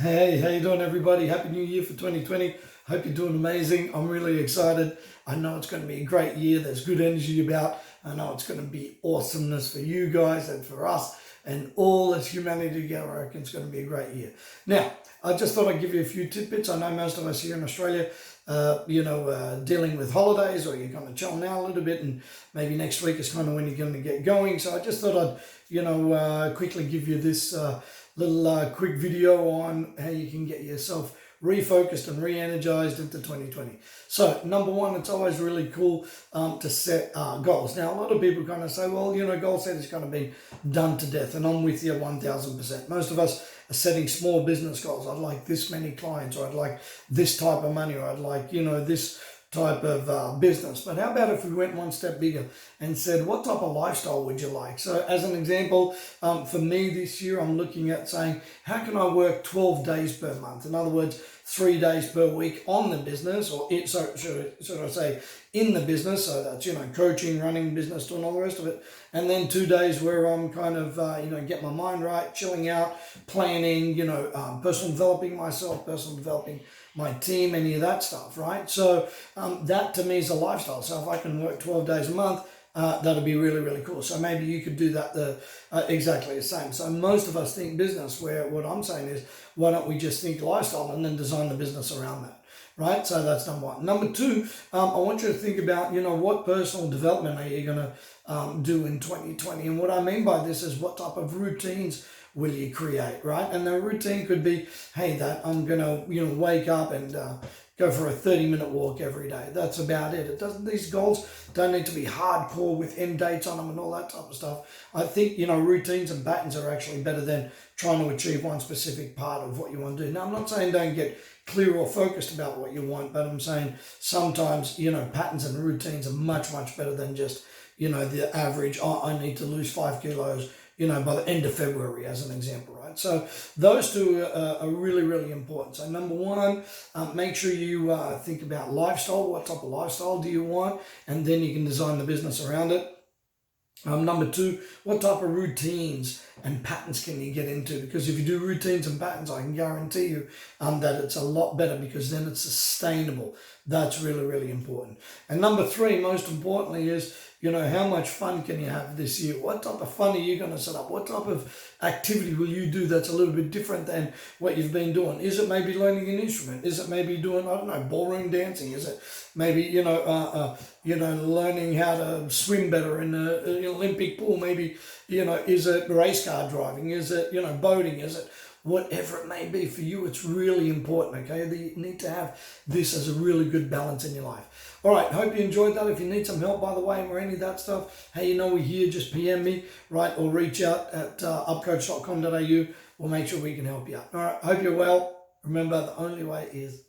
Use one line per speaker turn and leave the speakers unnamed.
Hey, how you doing, everybody? Happy New Year for 2020. Hope you're doing amazing. I'm really excited. I know it's going to be a great year. There's good energy about. I know it's going to be awesomeness for you guys and for us and all as humanity together. I reckon it's going to be a great year. Now, I just thought I'd give you a few tidbits. I know most of us here in Australia, dealing with holidays, or you're going to chill now a little bit, and maybe next week is kind of when you're going to get going. So I just thought I'd, quickly give you this little quick video on how you can get yourself refocused and re-energized into 2020. So number one, it's always really cool to set goals. Now, a lot of people kind of say, well, goal set is kind of been done to death, and I'm with you 1000%. Most of us are setting small business goals. I'd like this many clients, or I'd like this type of money, or I'd like, this type of business. But how about if we went one step bigger and said, what type of lifestyle would you like? So as an example, for me this year, I'm looking at saying, how can I work 12 days per month? In other words, 3 days per week on the business, or should I say in the business. So that's, coaching, running business, doing all the rest of it. And then 2 days where I'm kind of, get my mind right, chilling out, planning, personal developing myself, personal developing my team, any of that stuff, right? So that to me is a lifestyle. So if I can work 12 days a month, that'll be really, really cool. So maybe you could do that exactly the same. So most of us think business, where what I'm saying is, why don't we just think lifestyle and then design the business around that, right? So that's number one. Number two, I want you to think about, what personal development are you going to do in 2020? And what I mean by this is, what type of routines will you create, right? And the routine could be, hey, that I'm going to, wake up and go for a 30-minute walk every day. That's about it. These goals don't need to be hardcore with end dates on them and all that type of stuff. I think, routines and patterns are actually better than trying to achieve one specific part of what you want to do. Now, I'm not saying don't get clear or focused about what you want, but I'm saying sometimes, patterns and routines are much, much better than just, the average, I need to lose 5 kilos, by the end of February, as an example, right? So those two are really, really important. So number one, make sure you think about lifestyle. What type of lifestyle do you want? And then you can design the business around it. Number two, what type of routines and patterns can you get into? Because if you do routines and patterns, I can guarantee you that it's a lot better, because then it's sustainable. That's really, really important. And number three, most importantly, is, how much fun can you have this year? What type of fun are you going to set up? What type of activity will you do that's a little bit different than what you've been doing? Is it maybe learning an instrument? Is it maybe doing, ballroom dancing? Is it maybe, learning how to swim better in an Olympic pool? Maybe, is it race car driving? Is it, boating? Is it whatever it may be for you? It's really important, okay? You need to have this as a really good balance in your life. All right, hope you enjoyed that. If you need some help, by the way, or any of that stuff, hey, we're here, just PM me, right? Or reach out at upcoach.com.au. We'll make sure we can help you out. All right, hope you're well. Remember, the only way is